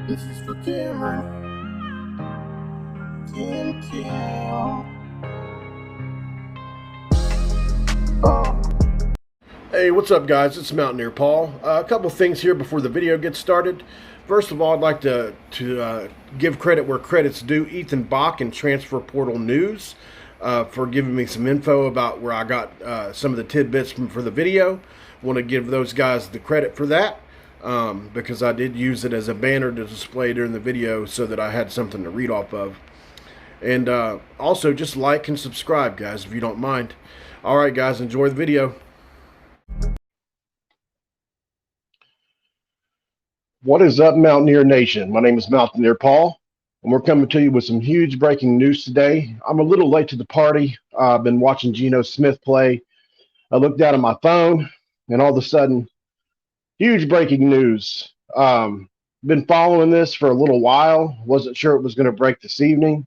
This is for Cameron. Cam. Hey, what's up, guys? It's Mountaineer Paul. A couple things here before the video gets started. First of all, I'd like to give credit where credit's due. Ethan Bach and Transfer Portal News for giving me some info about where I got some of the tidbits for the video. Want to give those guys the credit for that because I did use it as a banner to display during the video so that I had something to read off of. And also, just like and subscribe, guys, if you don't mind. All right, guys, enjoy the video. What is up, Mountaineer Nation? My name is Mountaineer Paul, and we're coming to you with some huge breaking news today. I'm a little late to the party. I've been watching Geno Smith play. I looked down at my phone, and all of a sudden, huge breaking news. Been following this for a little while. Wasn't sure it was going to break this evening,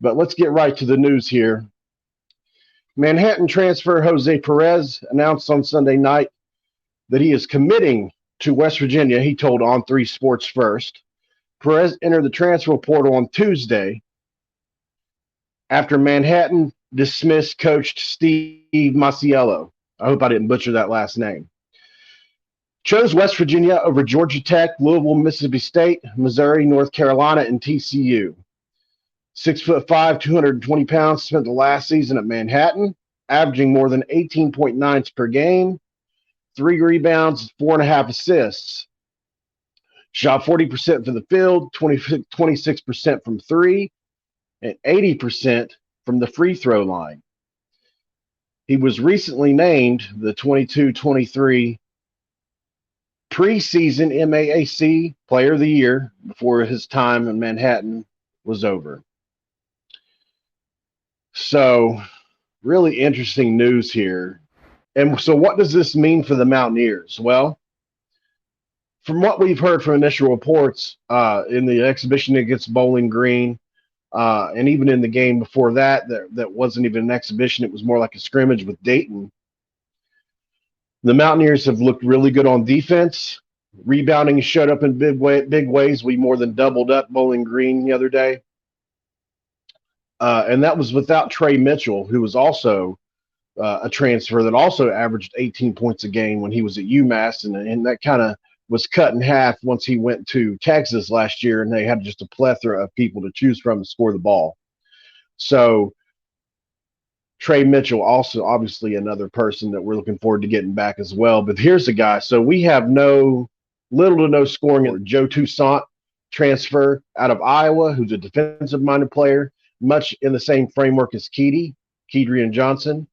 but let's get right to the news here. Manhattan transfer Jose Perez announced on Sunday night that he is committing to West Virginia, he told On3 Sports First. Perez entered the transfer portal on Tuesday after Manhattan dismissed coach Steve Masiello. I hope I didn't butcher that last name. Chose West Virginia over Georgia Tech, Louisville, Mississippi State, Missouri, North Carolina, and TCU. 6'5", 220 pounds, spent the last season at Manhattan, averaging more than 18.9 per game. 3 rebounds, 4.5 assists. Shot 40% from the field, 26% from three, and 80% from the free throw line. He was recently named the 22-23 preseason MAAC Player of the Year before his time in Manhattan was over. So, really interesting news here. And so what does this mean for the Mountaineers? Well, from what we've heard from initial reports in the exhibition against Bowling Green, and even in the game before that wasn't even an exhibition. It was more like a scrimmage with Dayton. The Mountaineers have looked really good on defense. Rebounding showed up in big ways. We more than doubled up Bowling Green the other day. And that was without Trey Mitchell, who was also a transfer that also averaged 18 points a game when he was at UMass, and that kind of was cut in half once he went to Texas last year, and they had just a plethora of people to choose from to score the ball. So Trey Mitchell also obviously another person that we're looking forward to getting back as well. But here's the guy. So we have little to no scoring. Joe Toussaint, transfer out of Iowa, who's a defensive-minded player, much in the same framework as Kedrian Johnson.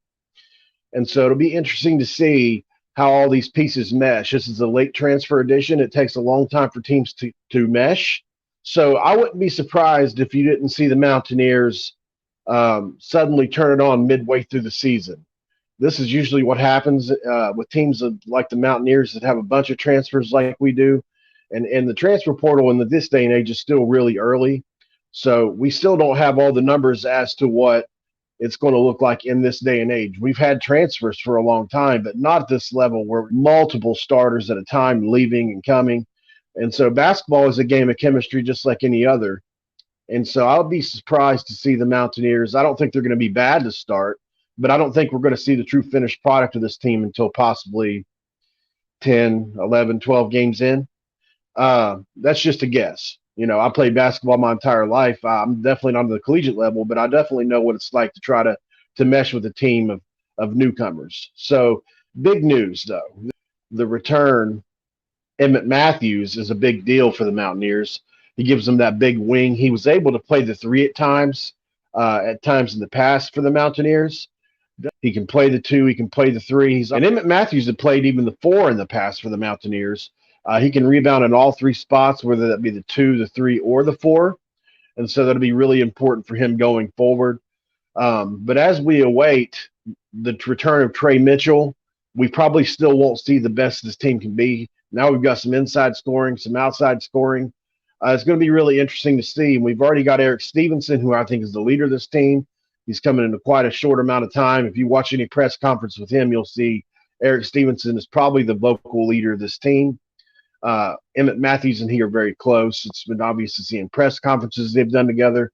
And so it'll be interesting to see how all these pieces mesh. This is a late transfer edition. It takes a long time for teams to mesh. So I wouldn't be surprised if you didn't see the Mountaineers suddenly turn it on midway through the season. This is usually what happens with teams like the Mountaineers that have a bunch of transfers like we do. And the transfer portal in this day and age is still really early. So we still don't have all the numbers as to what it's going to look like in this day and age. We've had transfers for a long time, but not this level where multiple starters at a time leaving and coming. And so basketball is a game of chemistry just like any other. And so I'll be surprised to see the Mountaineers. I don't think they're going to be bad to start, but I don't think we're going to see the true finished product of this team until possibly 10, 11, 12 games in. That's just a guess. You know, I played basketball my entire life. I'm definitely not on the collegiate level, but I definitely know what it's like to try to mesh with a team of newcomers. So big news, though. The return, Emmett Matthews, is a big deal for the Mountaineers. He gives them that big wing. He was able to play the three at times in the past for the Mountaineers. He can play the two. He can play the three. And Emmett Matthews had played even the four in the past for the Mountaineers. He can rebound in all three spots, whether that be the 2, the 3, or the 4. And so that'll be really important for him going forward. But as we await the return of Trey Mitchell, we probably still won't see the best this team can be. Now we've got some inside scoring, some outside scoring. It's going to be really interesting to see. And we've already got Eric Stevenson, who I think is the leader of this team. He's coming into quite a short amount of time. If you watch any press conference with him, you'll see Eric Stevenson is probably the vocal leader of this team. Emmett Matthews and he are very close. It's been obvious to see in press conferences they've done together.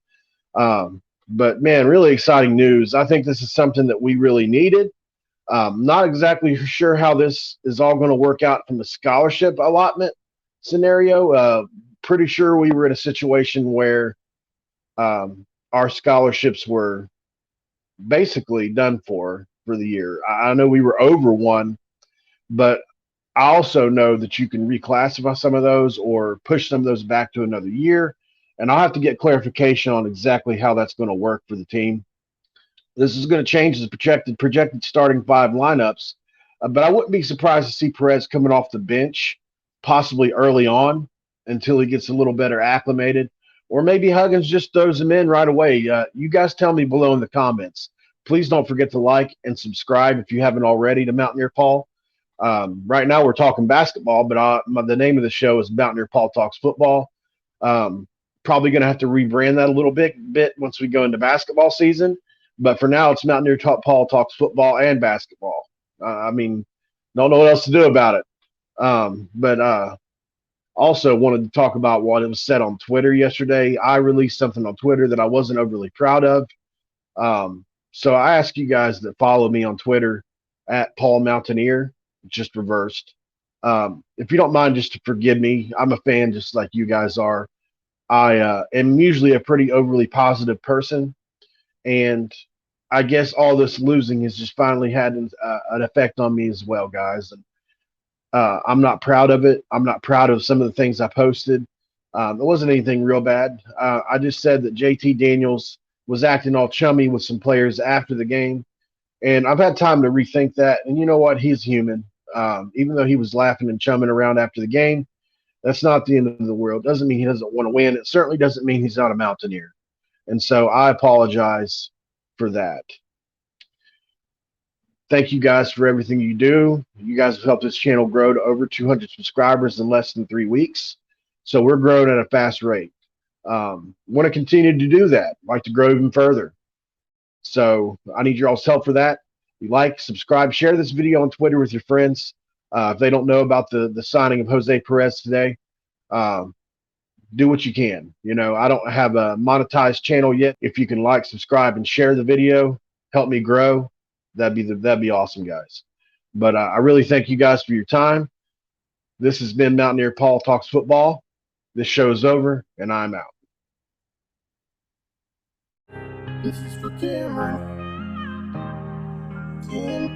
But man, really exciting news. I think this is something that we really needed. Not exactly sure how this is all going to work out from a scholarship allotment scenario. Pretty sure we were in a situation where our scholarships were basically done for the year. I know we were over one, but I also know that you can reclassify some of those or push some of those back to another year. And I'll have to get clarification on exactly how that's going to work for the team. This is going to change the projected starting five lineups, but I wouldn't be surprised to see Perez coming off the bench, possibly early on until he gets a little better acclimated, or maybe Huggins just throws him in right away. You guys tell me below in the comments. Please don't forget to like and subscribe if you haven't already to Mountaineer Paul. Right now we're talking basketball, but the name of the show is Mountaineer Paul Talks Football. Probably going to have to rebrand that a little bit once we go into basketball season. But for now, it's Mountaineer Paul Talks Football and basketball. I mean, don't know what else to do about it. But also wanted to talk about what it was said on Twitter yesterday. I released something on Twitter that I wasn't overly proud of. So I ask you guys that follow me on Twitter at Paul Mountaineer, just reversed. If you don't mind, just to forgive me, I'm a fan just like you guys are. I am usually a pretty overly positive person, and I guess all this losing has just finally had an effect on me as well, guys. And I'm not proud of it. I'm not proud of some of the things I posted. It wasn't anything real bad. I just said that J.T. Daniels was acting all chummy with some players after the game. And I've had time to rethink that. And you know what? He's human. Even though he was laughing and chumming around after the game, that's not the end of the world. Doesn't mean he doesn't want to win. It certainly doesn't mean he's not a Mountaineer. And so I apologize for that. Thank you guys for everything you do. You guys have helped this channel grow to over 200 subscribers in less than 3 weeks. So we're growing at a fast rate. Want to continue to do that. Like to grow even further. So I need your all's help for that. You like, subscribe, share this video on Twitter with your friends. If they don't know about the signing of Jose Perez today, do what you can. You know, I don't have a monetized channel yet. If you can like, subscribe, and share the video, help me grow. That'd be awesome, guys. But I really thank you guys for your time. This has been Mountaineer Paul Talks Football. This show is over, and I'm out. This is for Cameron. Tim.